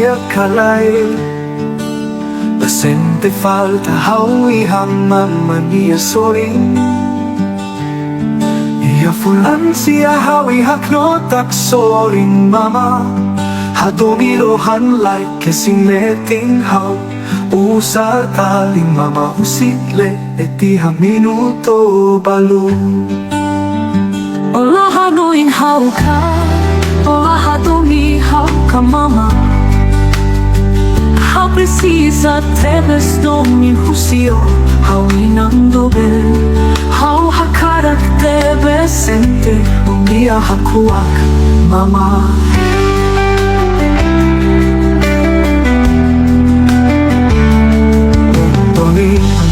niya kalay. Presente falta hawihang mama niya soring. Iya fulan siya hawi hakno tak soring mama. Hadomirohan like kesing leting haw. Usa taling mama usikle eti minuto balu. Ola hanuing haw ka, ola hadumi haw ka mama. How precisa tebes domi husio, how Inan Doben, how hakarak tebes sente, umia hakuak mama.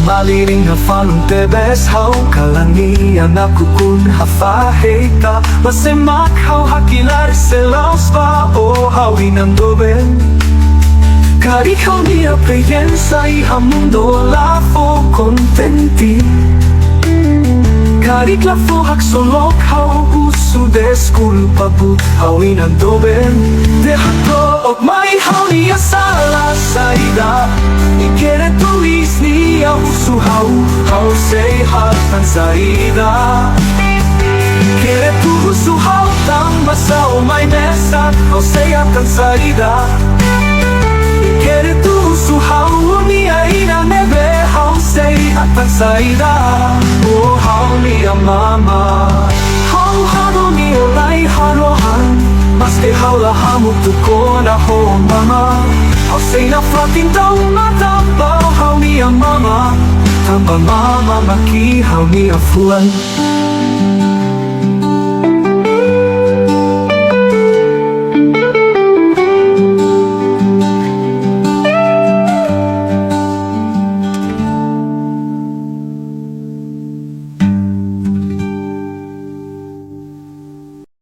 Maliring hafalun tebes hau kalangi anakku kun hafaheka masemak hau hakilar selaus pa o hau Inan Doben. Karik hau niya presenza iha mundo la fo contenti. Karik la fo hak solok hau usu desculpa but hau Inan Doben. Dejato ok mai hau niya sala saida. Ikere tulis niya usu hau say hatan saida. Ikere tu usu hau tang masao may mesa hau say hatan saida. Ikere tu usu hau niya ina nebe hau say hatan saida. Oh hau niya mama, hau hado niya lai harohan. Maske hau lahamuk tuko na ho mama. Hau say na flating daw matabaw hau niya mama. Tamba mama maki hau niya fulan.